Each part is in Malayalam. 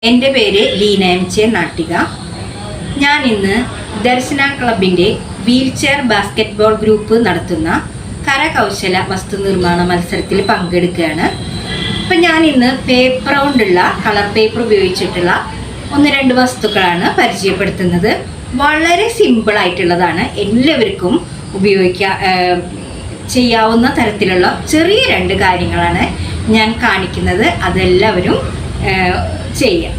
എൻ്റെ പേര് ലീന എം ചെ നാട്ടിക. ഞാൻ ഇന്ന് ദർശന ക്ലബിൻ്റെ വീൽ ചെയർ ബാസ്കറ്റ്ബോൾ ഗ്രൂപ്പ് നടത്തുന്ന കരകൗശല വസ്തു നിർമ്മാണ മത്സരത്തിൽ പങ്കെടുക്കുകയാണ്. അപ്പം ഞാൻ ഇന്ന് പേപ്പർ കൊണ്ടുള്ള കളർ പേപ്പർ ഉപയോഗിച്ചിട്ടുള്ള 1-2 വസ്തുക്കളാണ് പരിചയപ്പെടുത്തുന്നത്. വളരെ സിമ്പിളായിട്ടുള്ളതാണ്, എല്ലാവർക്കും ചെയ്യാവുന്ന തരത്തിലുള്ള ചെറിയ 2 കാര്യങ്ങളാണ് ഞാൻ കാണിക്കുന്നത്. അതെല്ലാവരും ചെയ്യാം.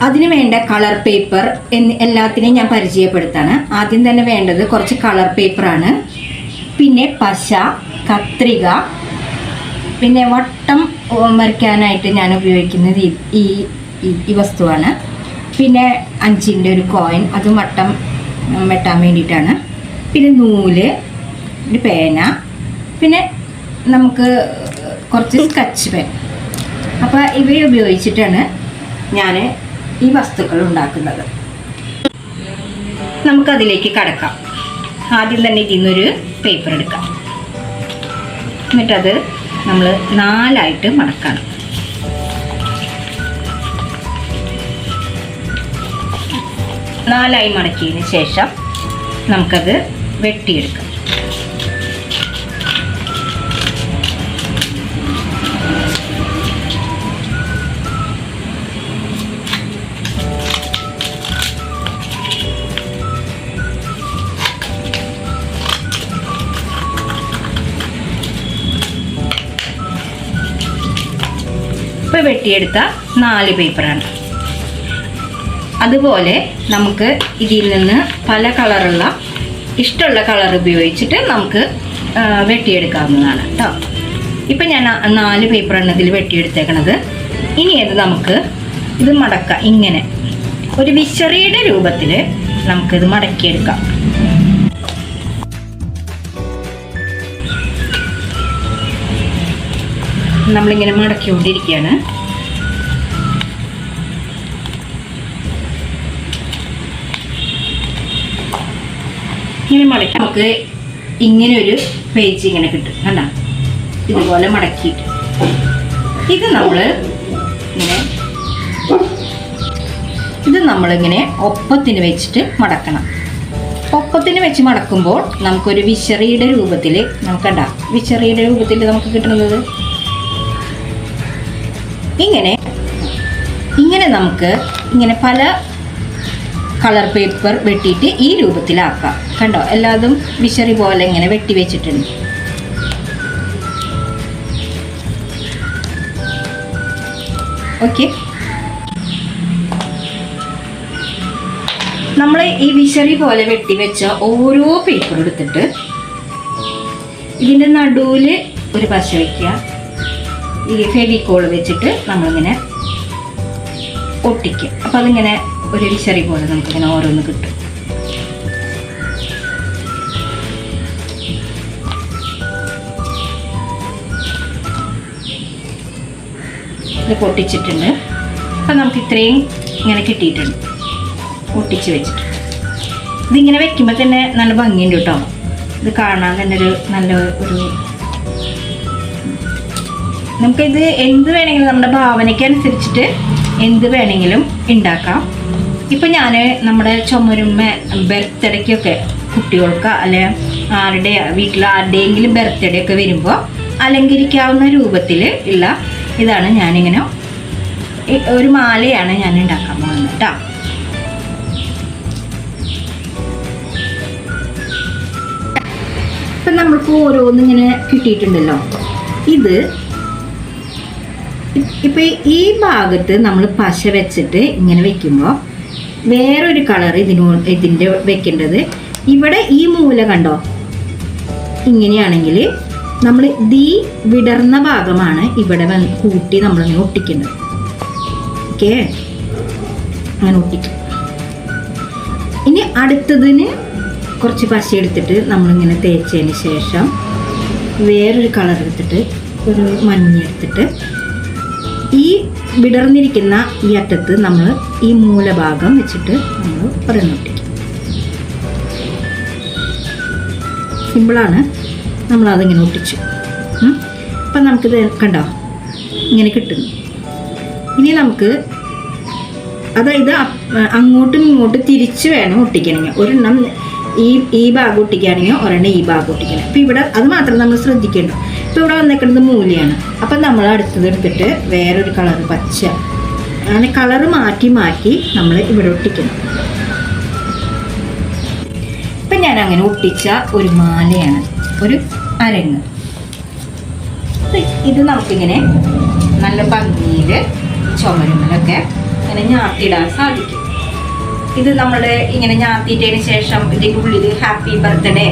അതിന് വേണ്ട കളർ പേപ്പർ എല്ലാത്തിനെയും ഞാൻ പരിചയപ്പെടുത്താണ്. ആദ്യം തന്നെ വേണ്ടത് കുറച്ച് കളർ പേപ്പറാണ്, പിന്നെ പശ, കത്രിക, പിന്നെ വട്ടം വരയ്ക്കാനായിട്ട് ഞാൻ ഉപയോഗിക്കുന്നത് ഈ വസ്തുവാണ്. പിന്നെ 5ൻ്റെ ഒരു കോയിൻ, അതും വട്ടം വെട്ടാൻ വേണ്ടിയിട്ടാണ്. പിന്നെ നൂല്, ഒരു പേന, പിന്നെ നമുക്ക് കുറച്ച് സ്കെച്ച് പെൻ. അപ്പോൾ ഇവയെ ഉപയോഗിച്ചിട്ടാണ് ഞാൻ ഈ വസ്തുക്കൾ ഉണ്ടാക്കുന്നത്. നമുക്കതിലേക്ക് കടക്കാം. ആദ്യം തന്നെ ഇതിൽ നിന്നൊരു പേപ്പർ എടുക്കാം. എന്നിട്ടത് നമ്മൾ 4ആയിട്ട് മടക്കണം. നാലായി മടക്കിയതിന് ശേഷം നമുക്കത് വെട്ടിയെടുക്കാം. ഇപ്പോൾ വെട്ടിയെടുത്ത 4 പേപ്പറാണ്. അതുപോലെ നമുക്ക് ഇതിൽ നിന്ന് പല കളറുള്ള ഇഷ്ടമുള്ള കളർ ഉപയോഗിച്ചിട്ട് നമുക്ക് വെട്ടിയെടുക്കാവുന്നതാണ് കേട്ടോ. ഇപ്പം ഞാൻ 4 പേപ്പറാണ് ഇതിൽ വെട്ടിയെടുത്തേക്കണത്. ഇനി അത് നമുക്ക് ഇത് മടക്കാം. ഇങ്ങനെ ഒരു വിശറിയുടെ രൂപത്തിൽ നമുക്കിത് മടക്കിയെടുക്കാം. നമ്മളിങ്ങനെ മടക്കിക്കൊണ്ടിരിക്കുകയാണ്. ഇങ്ങനെ മടക്കി നമുക്ക് ഇങ്ങനെ ഒരു പേജ് ഇങ്ങനെ കിട്ടും. കണ്ട, ഇതുപോലെ മടക്കിയിട്ട് ഇത് നമ്മളിങ്ങനെ ഒപ്പത്തിന് വെച്ചിട്ട് മടക്കണം. ഒപ്പത്തിന് വെച്ച് മടക്കുമ്പോൾ നമുക്കൊരു വിശറിയുടെ രൂപത്തിൽ നമുക്കണ്ട വിശറിയുടെ രൂപത്തിൽ നമുക്ക് കിട്ടുന്നത് ഇങ്ങനെ നമുക്ക് ഇങ്ങനെ പല കളർ പേപ്പർ വെട്ടിയിട്ട് ഈ രൂപത്തിലാക്കാം. കണ്ടോ, എല്ലാതും വിശറി പോലെ ഇങ്ങനെ വെട്ടി വെച്ചിട്ടുണ്ട്. ഓക്കെ, നമ്മൾ ഈ വിശറി പോലെ വെട്ടി വെച്ച ഓരോ പേപ്പർ എടുത്തിട്ട് ഇതിൻ്റെ നടുവിൽ ഒരു പശ വയ്ക്കുക. ഈ ഫെവിക്കോൾ വെച്ചിട്ട് നമ്മളിങ്ങനെ ഒട്ടിക്കുക. അപ്പം അതിങ്ങനെ ഒരു വിശറി പോലെ നമുക്കിങ്ങനെ ഓരോന്ന് കിട്ടും. ഇത് പൊട്ടിച്ചിട്ടുണ്ട്. അപ്പം നമുക്ക് ഇത്രയും ഇങ്ങനെ കിട്ടിയിട്ടുണ്ട് ഒട്ടിച്ച് വെച്ചിട്ട്. ഇതിങ്ങനെ വെക്കുമ്പോൾ തന്നെ നല്ല ഭംഗിയുണ്ട് കേട്ടോ. ഇത് കാണാൻ തന്നെ നമുക്കിത് എന്ത് വേണമെങ്കിലും നമ്മുടെ ഭാവനയ്ക്കനുസരിച്ചിട്ട് എന്ത് വേണമെങ്കിലും ഉണ്ടാക്കാം. ഇപ്പം ഞാൻ നമ്മുടെ ചുമരുമ്മ ബർത്ത്ഡേക്കൊക്കെ കുട്ടികൾക്ക് അല്ലെ വീട്ടിൽ ആരുടെയെങ്കിലും ബർത്ത്ഡേ ഒക്കെ വരുമ്പോൾ അലങ്കരിക്കാവുന്ന രൂപത്തിൽ ഉള്ള ഇതാണ് ഞാനിങ്ങനെ ഒരു മാലയാണ് ഞാൻ ഉണ്ടാക്കാൻ പോകുന്നത് കേട്ടോ. ഇപ്പം നമ്മൾക്ക് ഓരോന്നിങ്ങനെ കിട്ടിയിട്ടുണ്ടല്ലോ. ഇപ്പം ഈ ഭാഗത്ത് നമ്മൾ പശ വെച്ചിട്ട് ഇങ്ങനെ വെക്കുമ്പോൾ വേറൊരു കളർ ഇതിൻ്റെ വെക്കേണ്ടത്. ഇവിടെ ഈ മൂല കണ്ടോ, ഇങ്ങനെയാണെങ്കിൽ നമ്മൾ വിടർന്ന ഭാഗമാണ് ഇവിടെ കൂട്ടി നമ്മളിങ്ങനെ ഒട്ടിക്കേണ്ടത്. ഓക്കെ, അങ്ങനെ ഒട്ടിക്കും. ഇനി അടുത്തതിന് കുറച്ച് പശ എടുത്തിട്ട് നമ്മളിങ്ങനെ തേച്ചതിന് ശേഷം വേറൊരു കളർ എടുത്തിട്ട് ഒരു മഞ്ഞ എടുത്തിട്ട് ഈ വിടർന്നിരിക്കുന്ന ഈ അറ്റത്ത് നമ്മൾ ഈ മൂലഭാഗം വെച്ചിട്ട് നമ്മൾ ഒരെണ്ണൊട്ടിക്കും. സിമ്പിളാണ്. നമ്മളതിങ്ങനെ ഒട്ടിച്ചു. അപ്പം നമുക്കിത് കണ്ടോ ഇങ്ങനെ കിട്ടുന്നു. ഇനി നമുക്ക് അതായത് അങ്ങോട്ടും ഇങ്ങോട്ടും തിരിച്ച് വേണം ഒട്ടിക്കണമെങ്കിൽ. ഒരെണ്ണം ഈ ഭാഗം ഒട്ടിക്കുകയാണെങ്കിൽ ഒരെണ്ണം ഈ ഭാഗം ഒട്ടിക്കണം. അപ്പം ഇവിടെ അത് മാത്രം നമ്മൾ ശ്രദ്ധിക്കേണ്ടു. ഇപ്പോൾ ഇവിടെ വന്നേക്കുന്നത് മൂലയാണ്. അപ്പം നമ്മൾ അടുത്തത് എടുത്തിട്ട് വേറൊരു കളറ് പച്ച, അങ്ങനെ കളറ് മാറ്റി മാറ്റി നമ്മൾ ഇവിടെ ഒട്ടിക്കണം. ഇപ്പം ഞാൻ അങ്ങനെ ഒട്ടിച്ച ഒരു മാലയാണ്, ഒരു അരങ്ങ്. ഇത് നമുക്കിങ്ങനെ നല്ല ഭംഗിയിൽ ചുമരുമ്മലൊക്കെ ഇങ്ങനെ ഞാത്തിയിടാൻ സാധിക്കും. ഇത് നമ്മൾ ഇങ്ങനെ ഞാത്തിയിട്ടതിന് ശേഷം ഇതിൻ്റെ ഉള്ളിൽ ഹാപ്പി ബർത്ത്ഡേ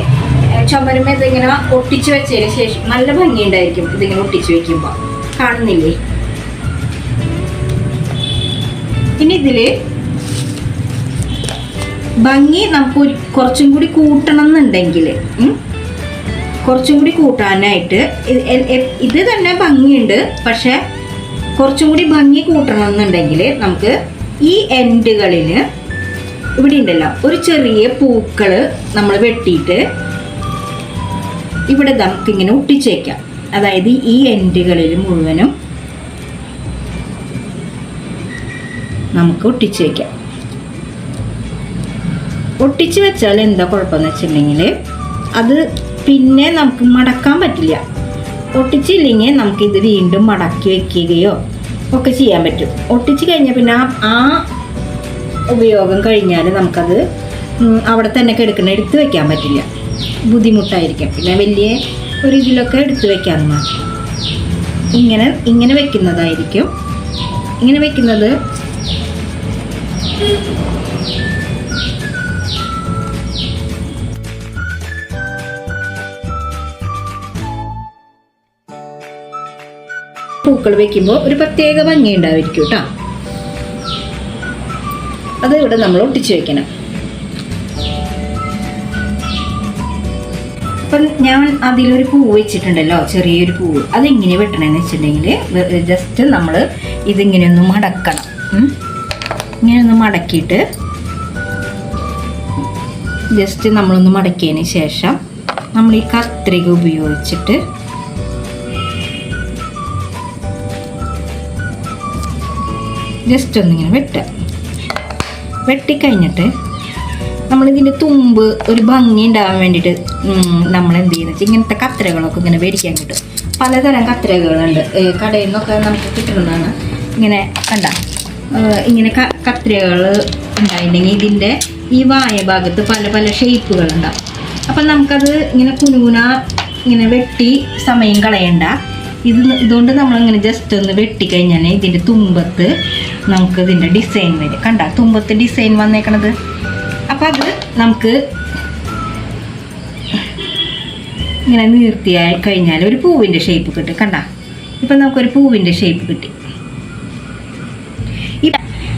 ചുമരുമ്മ ഇതിങ്ങനെ ഒട്ടിച്ച് വെച്ചതിന് ശേഷം നല്ല ഭംഗിയുണ്ടായിരിക്കും. ഇതിങ്ങനെ ഒട്ടിച്ച് വെക്കുമ്പോൾ കാണുന്നില്ലേ? ഇനി ഇതിൽ ഭംഗി നമുക്ക് കുറച്ചും കൂടി കൂട്ടണം എന്നുണ്ടെങ്കിൽ, കുറച്ചും കൂടി കൂട്ടാനായിട്ട് ഇത് തന്നെ ഭംഗിയുണ്ട്, പക്ഷെ കുറച്ചും കൂടി ഭംഗി കൂട്ടണം എന്നുണ്ടെങ്കിൽ നമുക്ക് ഈ എൻഡുകളിൽ ഇവിടെ ഉണ്ടല്ലോ ഒരു ചെറിയ പൂക്കൾ നമ്മൾ വെട്ടിയിട്ട് ഇവിടെ നമുക്കിങ്ങനെ ഒട്ടിച്ചേക്കാം. അതായത് ഈ എൻഡുകളിൽ മുഴുവനും നമുക്ക് ഒട്ടിച്ചേക്കാം. ഒട്ടിച്ച് വെച്ചാൽ എന്താ കുഴപ്പമെന്ന് വെച്ചിട്ടുണ്ടെങ്കിൽ അത് പിന്നെ നമുക്ക് മടക്കാൻ പറ്റില്ല. ഒട്ടിച്ചില്ലെങ്കിൽ നമുക്കിത് വീണ്ടും മടക്കി വെക്കുകയോ ഒക്കെ ചെയ്യാൻ പറ്റും. ഒട്ടിച്ച് കഴിഞ്ഞാൽ പിന്നെ ആ ഉപയോഗം കഴിഞ്ഞാൽ നമുക്കത് അവിടെ തന്നെ കിടക്കുന്ന എടുത്ത് വെക്കാൻ പറ്റില്ല, ബുദ്ധിമുട്ടായിരിക്കും. പിന്നെ വലിയ ഒരു ഇതിലൊക്കെ എടുത്ത് വെക്കാൻ മാത്രം ഇങ്ങനെ വെക്കുന്നതായിരിക്കും. ഇങ്ങനെ വെക്കുന്നത് പൂക്കൾ വെക്കുമ്പോൾ ഒരു പ്രത്യേക ഭംഗി ഉണ്ടായിരിക്കും കേട്ടോ. അത് ഇവിടെ നമ്മൾ ഒട്ടിച്ച് വെക്കണം. അപ്പം ഞാൻ അതിലൊരു പൂവ് വെച്ചിട്ടുണ്ടല്ലോ, ചെറിയൊരു പൂവ്. അതെങ്ങനെ വെട്ടണമെന്ന് വെച്ചിട്ടുണ്ടെങ്കിൽ ജസ്റ്റ് നമ്മൾ ഇതിങ്ങനെയൊന്ന് മടക്കണം. ഇങ്ങനെയൊന്ന് മടക്കിയിട്ട് ജസ്റ്റ് നമ്മളൊന്ന് മടക്കിയതിന് ശേഷം നമ്മൾ ഈ കത്രിക ഉപയോഗിച്ചിട്ട് ജസ്റ്റ് ഒന്നിങ്ങനെ വെട്ടിക്കഴിഞ്ഞിട്ട് നമ്മളിതിൻ്റെ തുമ്പ് ഒരു ഭംഗി ഉണ്ടാകാൻ വേണ്ടിയിട്ട് നമ്മൾ എന്ത് ചെയ്യുന്നത് വെച്ചാൽ ഇങ്ങനത്തെ കത്രികകളൊക്കെ ഇങ്ങനെ മേടിക്കാൻ കിട്ടും. പലതരം കത്രികകളുണ്ട്, കടയിൽ നിന്നൊക്കെ നമുക്ക് കിട്ടുന്നതാണ്. ഇങ്ങനെ കണ്ട ഇങ്ങനെ കത്രികകൾ ഉണ്ടായിട്ടുണ്ടെങ്കിൽ ഇതിൻ്റെ ഈ വായ ഭാഗത്ത് പല പല ഷേപ്പുകളുണ്ടാവും. അപ്പം നമുക്കത് ഇങ്ങനെ കുനുകുന ഇങ്ങനെ വെട്ടി സമയം കളയണ്ട. ഇതുകൊണ്ട് നമ്മളിങ്ങനെ ജസ്റ്റ് ഒന്ന് വെട്ടിക്കഴിഞ്ഞാൽ ഇതിൻ്റെ തുമ്പത്ത് നമുക്ക് ഇതിൻ്റെ ഡിസൈൻ വരും. കണ്ട തുമ്പത്ത് ഡിസൈൻ വന്നേക്കണത്. അപ്പം അത് നമുക്ക് ഇങ്ങനെ നീർത്തിയായി കഴിഞ്ഞാൽ ഒരു പൂവിൻ്റെ ഷേപ്പ് കിട്ടും. കണ്ട ഇപ്പം നമുക്കൊരു പൂവിൻ്റെ ഷേപ്പ് കിട്ടി.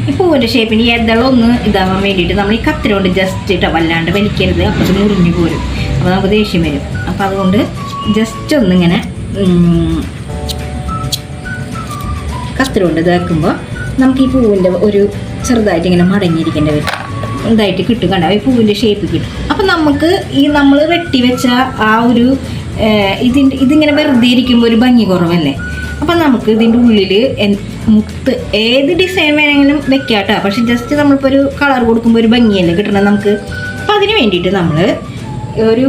ഈ പൂവിൻ്റെ ഷേപ്പിന് എതളൊന്ന് ഇതാവാൻ വേണ്ടിയിട്ട് നമ്മൾ ഈ കത്തിര കൊണ്ട് ജസ്റ്റ് ഇട്ടോ, വല്ലാണ്ട് വലിക്കരുത്, അപ്പോൾ അത് മുറിഞ്ഞു പോരും, അപ്പോൾ നമുക്ക് ദേഷ്യം വരും. അപ്പോൾ അതുകൊണ്ട് ജസ്റ്റ് ഒന്നിങ്ങനെ കത്തിര കൊണ്ട് ഇതാക്കുമ്പോൾ നമുക്ക് ഈ പൂവിൻ്റെ ഒരു ചെറുതായിട്ട് ഇങ്ങനെ മടങ്ങിയിരിക്കേണ്ട വരും, ഇതായിട്ട് കിട്ടും. കണ്ട ഈ പൂവിൻ്റെ ഷേപ്പ് കിട്ടും. അപ്പം നമുക്ക് ഈ നമ്മൾ വെട്ടിവെച്ച ആ ഒരു ഇതിങ്ങനെ വെറുതെ ഇരിക്കുമ്പോൾ ഒരു ഭംഗി കുറവല്ലേ. അപ്പം നമുക്ക് ഇതിൻ്റെ ഉള്ളിൽ മുത്ത് ഏത് ഡിസൈൻ വേണമെങ്കിലും വെക്കാം കേട്ടോ. പക്ഷെ ജസ്റ്റ് നമ്മളിപ്പോൾ ഒരു കളർ കൊടുക്കുമ്പോൾ ഒരു ഭംഗിയല്ലേ കിട്ടണം നമുക്ക്. അപ്പം അതിന് വേണ്ടിയിട്ട് നമ്മൾ ഒരു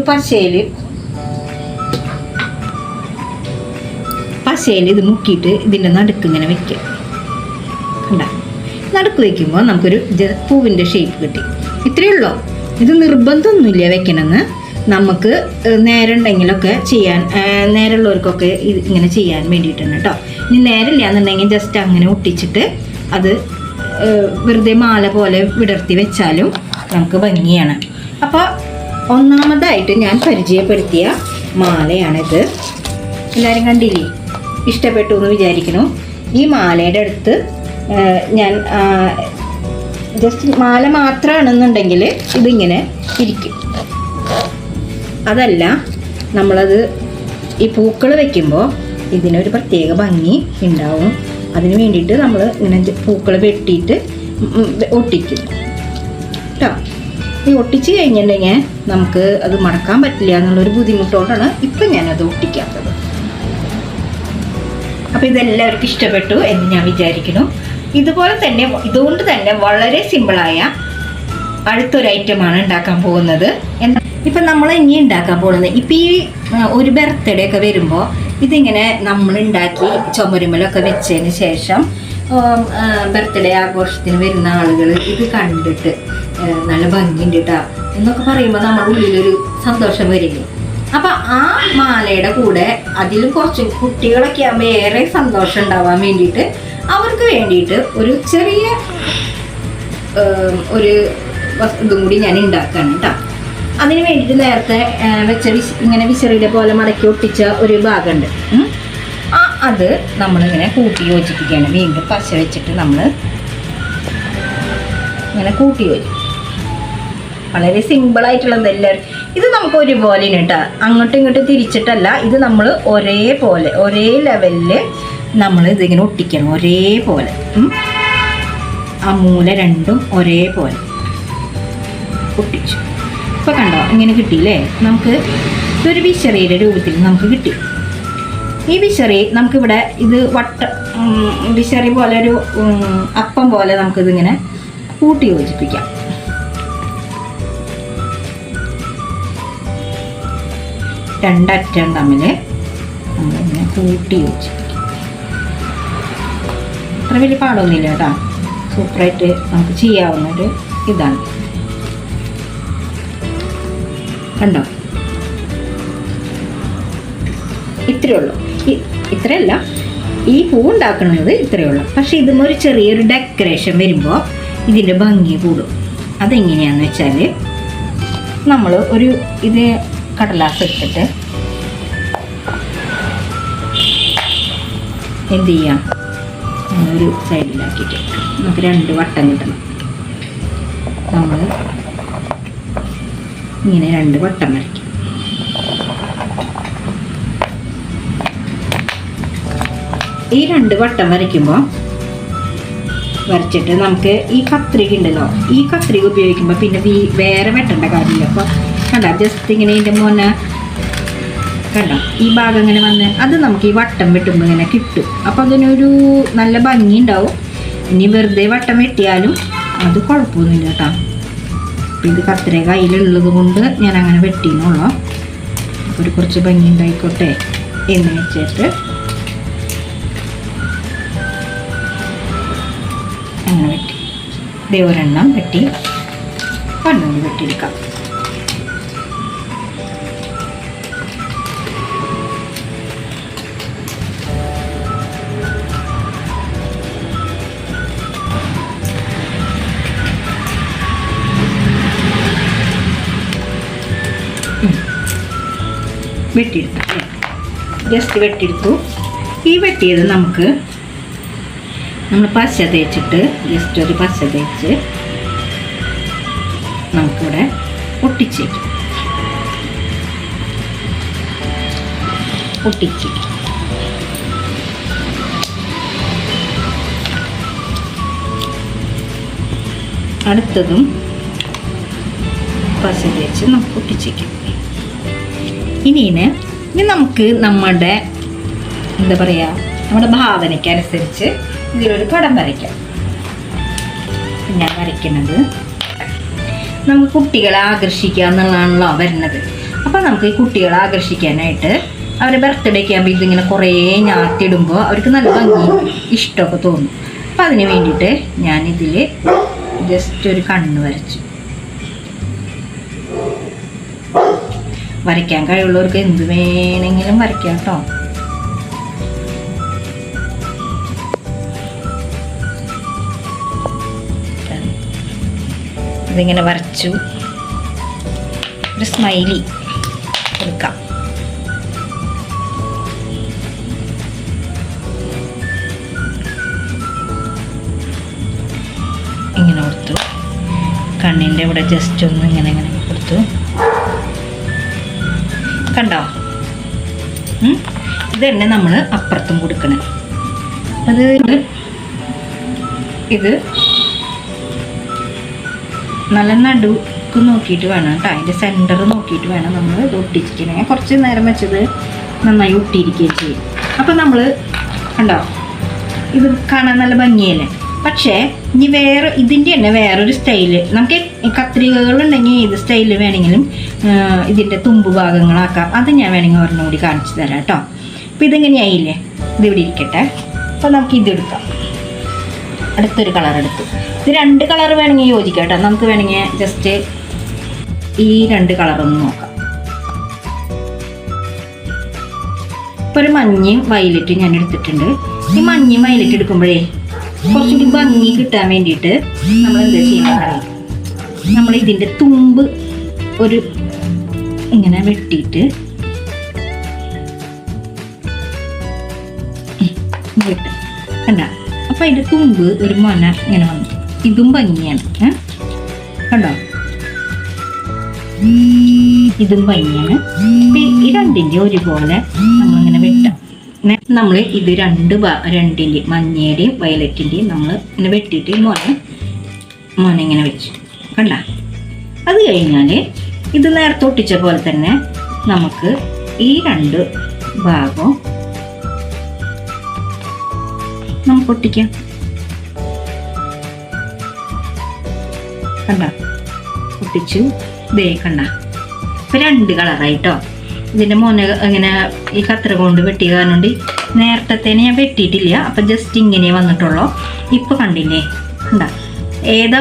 പശയിൽ ഇത് മുക്കിയിട്ട് ഇതിൻ്റെ നടുക്ക് ഇങ്ങനെ വെക്കുക. കണ്ട നടുക്ക് വയ്ക്കുമ്പോൾ നമുക്കൊരു പൂവിൻ്റെ ഷേപ്പ് കിട്ടി. ഇത്രയേ ഉള്ളൂ. ഇത് നിർബന്ധമൊന്നുമില്ല വെക്കണമെന്ന്. നമുക്ക് നേരമുണ്ടെങ്കിലൊക്കെ ചെയ്യാൻ, നേരമുള്ളവർക്കൊക്കെ ഇത് ഇങ്ങനെ ചെയ്യാൻ വേണ്ടിയിട്ടാണ് കേട്ടോ. ഇനി നേരമില്ല എന്നുണ്ടെങ്കിൽ ജസ്റ്റ് അങ്ങനെ ഒട്ടിച്ചിട്ട് അത് വെറുതെ മാല പോലെ വിടർത്തി വെച്ചാലും നമുക്ക് ഭംഗിയാണ്. അപ്പോൾ ഒന്നാമതായിട്ട് ഞാൻ പരിചയപ്പെടുത്തിയ മാലയാണിത്. എല്ലാവരും കണ്ടില്ലേ? ഇഷ്ടപ്പെട്ടു എന്ന് വിചാരിക്കുന്നു. ഈ മാലയുടെ അടുത്ത് ഞാൻ ജസ്റ്റ് മാല മാത്രമാണെന്നുണ്ടെങ്കിൽ ഇതിങ്ങനെ ഇരിക്കും. അതല്ല, നമ്മളത് ഈ പൂക്കൾ വയ്ക്കുമ്പോൾ ഇതിനൊരു പ്രത്യേക ഭംഗി ഉണ്ടാവും. അതിന് വേണ്ടിയിട്ട് നമ്മൾ ഇങ്ങനെ പൂക്കൾ വെട്ടിയിട്ട് ഒട്ടിക്കും കേട്ടോ. ഈ ഒട്ടിച്ച് കഴിഞ്ഞിട്ടുണ്ടെങ്കിൽ നമുക്ക് അത് മടക്കാൻ പറ്റില്ല എന്നുള്ളൊരു ബുദ്ധിമുട്ടോണ്ടാണ് ഇപ്പം ഞാനത് ഒട്ടിക്കാത്തത്. അപ്പോൾ ഇതെല്ലാവർക്കും ഇഷ്ടപ്പെട്ടു എന്ന് ഞാൻ വിചാരിക്കുന്നു. ഇതുപോലെ തന്നെ ഇതുകൊണ്ട് തന്നെ വളരെ സിമ്പിളായ അടുത്തൊരു ഐറ്റമാണ് ഉണ്ടാക്കാൻ പോകുന്നത്. ഇപ്പം നമ്മൾ ഇനി ഉണ്ടാക്കാൻ പോകുന്നത്, ഇപ്പം ഈ ഒരു ബർത്ത്ഡേ ഒക്കെ വരുമ്പോൾ ഇതിങ്ങനെ നമ്മൾ ഉണ്ടാക്കി ചുമരുമലൊക്കെ വെച്ചതിന് ശേഷം ബർത്ത്ഡേ ആഘോഷത്തിന് വരുന്ന ആളുകൾ ഇത് കണ്ടിട്ട് നല്ല ഭംഗിയുണ്ട് കേട്ടോ എന്നൊക്കെ പറയുമ്പോൾ നമ്മുടെ ഉള്ളിലൊരു സന്തോഷം വരില്ലേ. അപ്പം ആ മാലയുടെ കൂടെ അതിലും കുറച്ച് കുട്ടികളൊക്കെ ആകുമ്പോൾ ഏറെ സന്തോഷം ഉണ്ടാവാൻ വേണ്ടിയിട്ട് അവർക്ക് വേണ്ടിയിട്ട് ഒരു ചെറിയ ഒരു ഇതും കൂടി ഞാൻ ഉണ്ടാക്കുകയാണ് കേട്ടോ. അതിന് വേണ്ടിയിട്ട് നേരത്തെ വെച്ച ഇങ്ങനെ വിശറിയുടെ പോലെ മടക്കി ഒട്ടിച്ച ഒരു ഭാഗമുണ്ട്. അത് നമ്മളിങ്ങനെ കൂട്ടി യോജിപ്പിക്കുകയാണ്. വീണ്ടും പശ വെച്ചിട്ട് നമ്മൾ ഇങ്ങനെ കൂട്ടി യോജിപ്പിക്കും. വളരെ സിമ്പിളായിട്ടുള്ളത് എല്ലാവരും ഇത് നമുക്ക് ഒരുപോലെ കേട്ടോ, അങ്ങോട്ടും ഇങ്ങോട്ടും തിരിച്ചിട്ടല്ല. ഇത് നമ്മൾ ഒരേപോലെ ഒരേ ലെവലിൽ നമ്മൾ ഇതിങ്ങനെ ഒട്ടിക്കണം. ഒരേപോലെ ആ മൂല രണ്ടും ഒരേപോലെ ഒട്ടിച്ചു. ഇപ്പോൾ കണ്ടോ ഇങ്ങനെ കിട്ടിയില്ലേ. നമുക്ക് ഇതൊരു വിശറിയുടെ രൂപത്തിൽ നമുക്ക് കിട്ടി. ഈ വിശറി നമുക്കിവിടെ ഇത് വിശറി പോലെ ഒരു അപ്പം പോലെ നമുക്കിതിങ്ങനെ കൂട്ടി യോജിപ്പിക്കാം. രണ്ടറ്റം തമ്മിൽ നമ്മളിങ്ങനെ കൂട്ടി യോജിപ്പിക്കാം. അത്ര വലിയ പാടൊന്നുമില്ല കേട്ടോ, സൂപ്പറായിട്ട് നമുക്ക് ചെയ്യാവുന്നൊരു ഇതാണ്. കണ്ടോ, ഇത്രയേ ഉള്ളൂ. ഇത്രയല്ല, ഈ പൂ ഉണ്ടാക്കുന്നത് ഇത്രയേ ഉള്ളൂ. പക്ഷെ ഇതും ഒരു ചെറിയൊരു ഡെക്കറേഷൻ വരുമ്പോൾ ഇതിൻ്റെ ഭംഗി കൂടും. അതെങ്ങനെയാണെന്ന് വെച്ചാൽ നമ്മൾ ഇത് കടലാസ് എടുത്തിട്ട് എന്ത് ചെയ്യാം, ഒരു സൈഡിലാക്കിയിട്ട് നമുക്ക് 2 വട്ടം കിട്ടണം. നമ്മൾ ഇങ്ങനെ 2 വട്ടം വരയ്ക്കും. ഈ 2 വട്ടം വരച്ചിട്ട് നമുക്ക് ഈ കത്രിക ഉണ്ടല്ലോ, ഈ കത്രിക ഉപയോഗിക്കുമ്പോൾ പിന്നെ വേറെ വെട്ടേണ്ട കാര്യമില്ല. അപ്പോൾ കണ്ട, ജസ്റ്റ് ഇങ്ങനെ ഇതിൻ്റെ മോനെ കണ്ടോ, ഈ ഭാഗം ഇങ്ങനെ വന്ന് അത് നമുക്ക് ഈ വട്ടം വെട്ടുമ്പോൾ ഇങ്ങനെ കിട്ടും. അപ്പോൾ അതിനൊരു നല്ല ഭംഗി ഉണ്ടാവും. ഇനി വെറുതെ വട്ടം വെട്ടിയാലും അത് കുഴപ്പമൊന്നുമില്ല കേട്ടോ. അപ്പോൾ ഇത് കത്രിക കയ്യിലുള്ളത് കൊണ്ട് ഞാൻ അങ്ങനെ വെട്ടിയെന്നുള്ളൂ. അപ്പോൾ കുറച്ച് ഭംഗി ഉണ്ടായിക്കോട്ടെ എന്ന് വെച്ചിട്ട് അങ്ങനെ വെട്ടി. ഇതേ ഒരെണ്ണം വെട്ടി കണ്ണൂർ വെട്ടിയെടുക്കാം. വെട്ടിയെടുത്തു, ജസ്റ്റ് വെട്ടിയെടുത്തു. ഈ വെട്ടിയത് നമ്മൾ പശ തേച്ചിട്ട് ജസ്റ്റ് ഒരു പശ തേച്ച് നമുക്കിവിടെ ഒട്ടിച്ചേക്കും. അടുത്തതും പശ തേച്ച് നമുക്ക് ഒട്ടിച്ചേക്കും. ഇനി നമുക്ക് നമ്മുടെ എന്താ പറയുക, നമ്മുടെ ഭാവനയ്ക്ക് അനുസരിച്ച് ഇതിലൊരു പടം വരയ്ക്കാം. ഞാൻ വരയ്ക്കുന്നത് നമുക്ക് കുട്ടികളെ ആകർഷിക്കുക എന്നുള്ളതാണല്ലോ വരുന്നത്. അപ്പം നമുക്ക് ഈ കുട്ടികളെ ആകർഷിക്കാനായിട്ട് അവരെ ബർത്ത്ഡേക്ക് ആകുമ്പോൾ ഇതിങ്ങനെ കുറേ ഞാത്തിടുമ്പോൾ അവർക്ക് നല്ല ഭംഗി ഇഷ്ടമൊക്കെ തോന്നും. അപ്പം അതിന് വേണ്ടിയിട്ട് ഞാനിതിൽ ജസ്റ്റ് ഒരു കണ്ണ് വരച്ചു. വരയ്ക്കാൻ കഴിവുള്ളവർക്ക് എന്ത് വേണമെങ്കിലും വരയ്ക്കാം കേട്ടോ. ഇതിങ്ങനെ വരച്ചു. ഒരു സ്മൈലി കൊടുക്കാം. ഇങ്ങനെ കൊടുത്തു. കണ്ണിൻ്റെ ഇവിടെ ജസ്റ്റ് ഒന്ന് ഇങ്ങനെ കൊടുത്തു. കണ്ടോ, ഇത് തന്നെ നമ്മൾ അപ്പുറത്തും കൊടുക്കണം. ഇത് നല്ല നടുക്ക് നോക്കിയിട്ട് വേണം കേട്ടോ, അതിൻ്റെ സെൻറ്റർ നോക്കിയിട്ട് വേണം നമ്മൾ ഇത് ഒട്ടിച്ചിരിക്കണേ. കുറച്ച് നേരം വെച്ചത് നന്നായി ഒട്ടിയിരിക്കുകയും ചെയ്യും. അപ്പം നമ്മൾ കണ്ടോ? ഇത് കാണാൻ നല്ല ഭംഗിയല്ലേ? പക്ഷേ ഇനി ഇതിൻ്റെ തന്നെ വേറൊരു സ്റ്റൈല്, നമുക്ക് കത്രികകളുണ്ടെങ്കിൽ ഏത് സ്റ്റൈല് വേണമെങ്കിലും ഇതിൻ്റെ തുമ്പ് ഭാഗങ്ങളാക്കാം. അത് ഞാൻ വേണമെങ്കിൽ ഒരെണ്ണം കൂടി കാണിച്ചു തരാം കേട്ടോ. അപ്പോൾ ഇതിങ്ങനെയായില്ലേ, ഇതിവിടെ ഇരിക്കട്ടെ. അപ്പോൾ നമുക്ക് ഇതെടുക്കാം. അടുത്തൊരു കളർ എടുത്തു. ഇത് 2 കളർ വേണമെങ്കിൽ യോജിക്കാം കേട്ടോ. നമുക്ക് വേണമെങ്കിൽ ജസ്റ്റ് ഈ 2 കളറൊന്ന് നോക്കാം. ഇപ്പോൾ ഒരു മഞ്ഞയും വയലറ്റും ഞാൻ എടുത്തിട്ടുണ്ട്. ഈ മഞ്ഞയും വയലറ്റ് എടുക്കുമ്പോഴേ കുറച്ചുകൂടി ഭംഗി കിട്ടാൻ വേണ്ടിയിട്ട് നമ്മൾ എന്താ ചെയ്യുന്നത്, നമ്മൾ ഇതിൻ്റെ തുമ്പ് ഒരു ഇങ്ങനെ വെട്ടിയിട്ട് കണ്ട. അപ്പം അതിൻ്റെ തുമ്പ് ഒരു മൊന ഇങ്ങനെ വന്നു. ഇതും ഭംഗിയാണ് കണ്ടോ? ഇതും ഭംഗിയാണ്. ഈ രണ്ടിൻ്റെ ഒരുപോലെ നമ്മളിങ്ങനെ വെട്ടാം. നമ്മൾ ഇത് രണ്ടിൻ്റെ മഞ്ഞയുടെയും വയലറ്റിൻ്റെയും നമ്മൾ ഇങ്ങനെ വെട്ടിയിട്ട് മോനെ ഇങ്ങനെ വെച്ചു കണ്ട. അത് കഴിഞ്ഞാൽ ഇത് നേരത്തെ ഒട്ടിച്ച പോലെ തന്നെ നമുക്ക് ഈ 2 ഭാഗവും നമുക്ക് ഒട്ടിക്കാം. കണ്ട, ഒട്ടിച്ചു. ദേ കണ്ട, ഇപ്പം 2 കളറായിട്ടോ. ഇതിൻ്റെ മോനെ ഇങ്ങനെ ഈ കത്ര കൊണ്ട് വെട്ടിയ കാരണം നേരത്തെ ഞാൻ വെട്ടിയിട്ടില്ല. അപ്പം ജസ്റ്റ് ഇങ്ങനെ വന്നിട്ടുള്ളൂ. ഇപ്പം കണ്ടില്ലേ കണ്ട. ഏതാ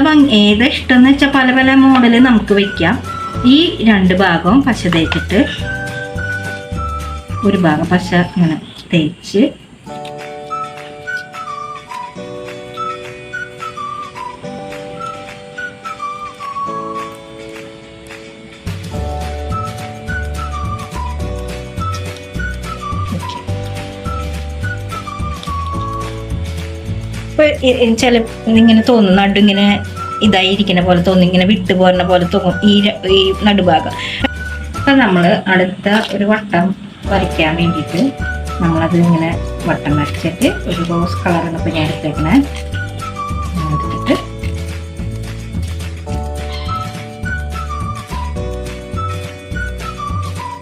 ഇഷ്ടം എന്ന് വെച്ചാൽ പല പല മോഡൽ നമുക്ക് വെക്കാം. ഈ 2 ഭാഗവും പശ തേച്ചിട്ട് ഒരു ഭാഗം പശ ഇങ്ങനെ തേച്ച് ചില ഇങ്ങനെ തോന്നും, നടുങ്ങനെ ഇതായിരിക്കുന്ന പോലെ തോന്നും, ഇങ്ങനെ വിട്ടു പോരുന്ന പോലെ തോന്നും ഈ നടുഭാഗം. അപ്പം നമ്മൾ അടുത്ത ഒരു വട്ടം വരയ്ക്കാൻ വേണ്ടിയിട്ട് നമ്മളത് ഇങ്ങനെ വട്ടം വരച്ചിട്ട് ഒരു റോസ് കളറാണ് ഇപ്പം ഞാൻ എടുത്തേക്കണേ. എടുത്തിട്ട്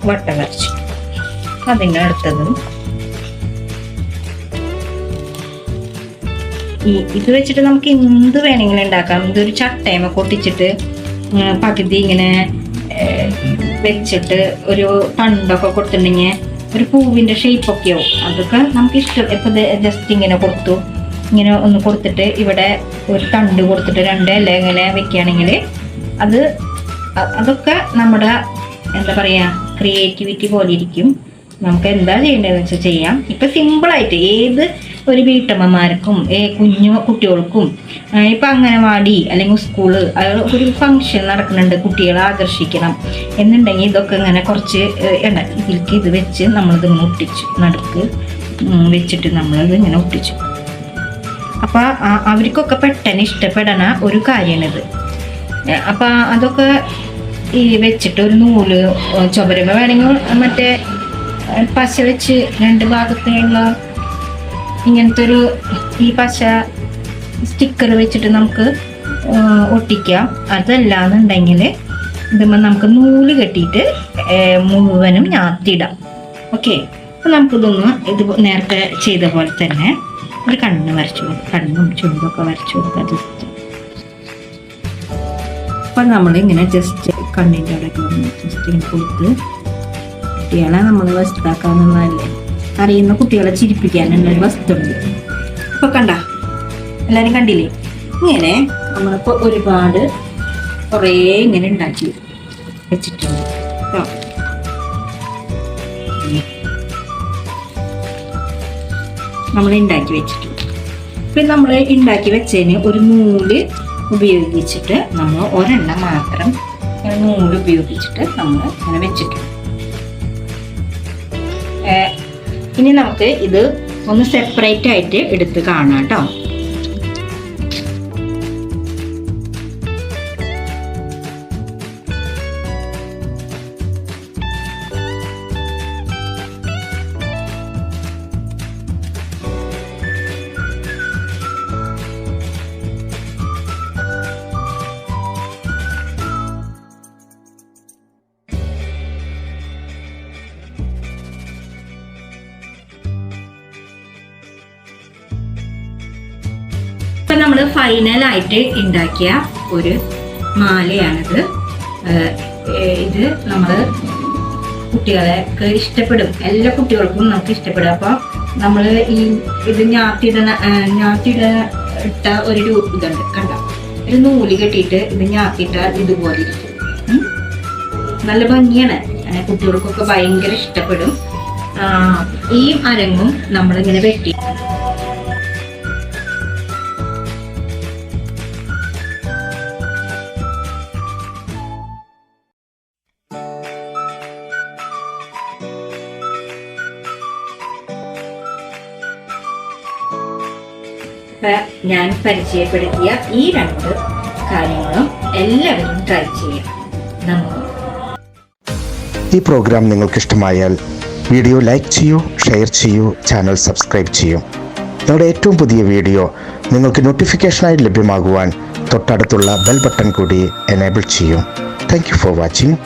വട്ടം വരച്ചു. അതിൻ്റെ അടുത്തതും ഇത് വെച്ചിട്ട് നമുക്ക് എന്ത് വേണമെങ്കിലും ഉണ്ടാക്കാം. ഇതൊരു ചട്ടയമ കൊട്ടിച്ചിട്ട് പകുതി ഇങ്ങനെ വെച്ചിട്ട് ഒരു പണ്ടൊക്കെ കൊടുത്തിട്ടുണ്ടെങ്കിൽ ഒരു പൂവിൻ്റെ ഷേപ്പൊക്കെ ആവും. അതൊക്കെ നമുക്ക് ഇഷ്ടം. ഇപ്പം ജസ്റ്റ് ഇങ്ങനെ കൊടുത്തു, ഇങ്ങനെ ഒന്ന് കൊടുത്തിട്ട് ഇവിടെ ഒരു തണ്ട് കൊടുത്തിട്ട് 2 ഇല ഇങ്ങനെ വെക്കുകയാണെങ്കിൽ അതൊക്കെ നമ്മുടെ എന്താ പറയുക ക്രിയേറ്റിവിറ്റി പോലെ ഇരിക്കും. നമുക്ക് എന്താ ചെയ്യേണ്ടതെന്ന് വെച്ചാൽ ചെയ്യാം. ഇപ്പം സിമ്പിളായിട്ട് ഏത് ഒരു വീട്ടമ്മമാർക്കും കുഞ്ഞു കുട്ടികൾക്കും ഇപ്പം അംഗനവാടി അല്ലെങ്കിൽ സ്കൂള് ഒരു ഫംഗ്ഷൻ നടക്കുന്നുണ്ട്, കുട്ടികളെ ആകർഷിക്കണം എന്നുണ്ടെങ്കിൽ ഇതൊക്കെ ഇങ്ങനെ കുറച്ച് ഇതിലേക്ക് ഇത് വെച്ച് നമ്മളിതിങ്ങനെ ഒട്ടിച്ചു, നടുക്ക് വെച്ചിട്ട് നമ്മളിത് ഇങ്ങനെ ഒട്ടിച്ചു. അപ്പം അവർക്കൊക്കെ പെട്ടെന്ന് ഇഷ്ടപ്പെടണ ഒരു കാര്യമാണിത്. അപ്പം അതൊക്കെ ഈ വെച്ചിട്ട് ഒരു നൂല് ചുവരുമ്പോൾ വേണമെങ്കിൽ മറ്റേ പശ വെച്ച് 2 ഭാഗത്തുള്ള ഇങ്ങനത്തെ ഒരു ഈ പശ സ്റ്റിക്കർ വെച്ചിട്ട് നമുക്ക് ഒട്ടിക്കാം. അതല്ലാന്നുണ്ടെങ്കിൽ ഇതുമ്പോൾ നമുക്ക് നൂല് കെട്ടിയിട്ട് മുഴുവനും ഞാത്തിടാം. ഓക്കെ, അപ്പം നമുക്കിതൊന്ന് ഇത് നേരത്തെ ചെയ്ത പോലെ തന്നെ ഒരു കണ്ണ് വരച്ചു കൊടുക്കും, കണ്ണും ചുണ്ടൊക്കെ വരച്ചു കൊടുക്കുക ജസ്റ്റ്. അപ്പം നമ്മളിങ്ങനെ ജസ്റ്റ് കണ്ണിൻ്റെ അവിടെയൊക്കെ വന്ന് ജസ്റ്റ് ഇങ്ങനെ കൊടുത്ത് കുട്ടികളെ നമ്മൾ വസ്താക്കാവുന്നതല്ലേ, അറിയുന്ന കുട്ടികളെ ചിരിപ്പിക്കാനുള്ളൊരു വസ്തുണ്ട്. ഇപ്പോൾ കണ്ട എല്ലാവരും കണ്ടില്ലേ? ഇങ്ങനെ നമ്മളിപ്പോൾ ഒരുപാട് കുറേ ഇങ്ങനെ ഉണ്ടാക്കി വെച്ചിട്ടുണ്ട് കേട്ടോ. നമ്മൾ ഉണ്ടാക്കി വെച്ചിട്ടുണ്ട്. ഇപ്പം നമ്മൾ ഉണ്ടാക്കി വെച്ചതിന് ഒരു നൂല് ഉപയോഗിച്ചിട്ട് നമ്മൾ ഒരെണ്ണം മാത്രം നൂല് ഉപയോഗിച്ചിട്ട് നമ്മൾ ഇങ്ങനെ വെച്ചിട്ടുണ്ട്. ഇനി നമുക്ക് ഇത് ഒന്ന് സെപ്പറേറ്റ് ആയിട്ട് എടുത്ത് കാണാം കേട്ടോ. ഫൈനലായിട്ട് ഉണ്ടാക്കിയ ഒരു മാലയാണിത്. ഇത് നമ്മൾ കുട്ടികളെയൊക്കെ ഇഷ്ടപ്പെടും, എല്ലാ കുട്ടികൾക്കും നമുക്ക് ഇഷ്ടപ്പെടും. അപ്പം നമ്മൾ ഇത് ഇട്ട ഒരു ഇതുണ്ട്, കണ്ട, ഒരു നൂല് കെട്ടിയിട്ട് ഇത് ഞാത്തിയിട്ടാൽ ഇതുപോലെ ഇരിക്കും. നല്ല ഭംഗിയാണ്, കുട്ടികൾക്കൊക്കെ ഭയങ്കര ഇഷ്ടപ്പെടും. ഈ അരങ്ങും നമ്മളിങ്ങനെ വെട്ടി ഞാൻ പരിചയപ്പെടുത്തിയ ഈ 2 കാര്യങ്ങളും എല്ലാവരും ട്രൈ ചെയ്യാം. ഈ പ്രോഗ്രാം നിങ്ങൾക്ക് ഇഷ്ടമായാൽ വീഡിയോ ലൈക്ക് ചെയ്യൂ, ഷെയർ ചെയ്യൂ, ചാനൽ സബ്സ്ക്രൈബ് ചെയ്യൂ. ഞങ്ങളുടെ ഏറ്റവും പുതിയ വീഡിയോ നിങ്ങൾക്ക് നോട്ടിഫിക്കേഷനായി ലഭ്യമാകുവാൻ തൊട്ടടുത്തുള്ള ബെൽ ബട്ടൺ കൂടി എനേബിൾ ചെയ്യൂ. Thank you for watching.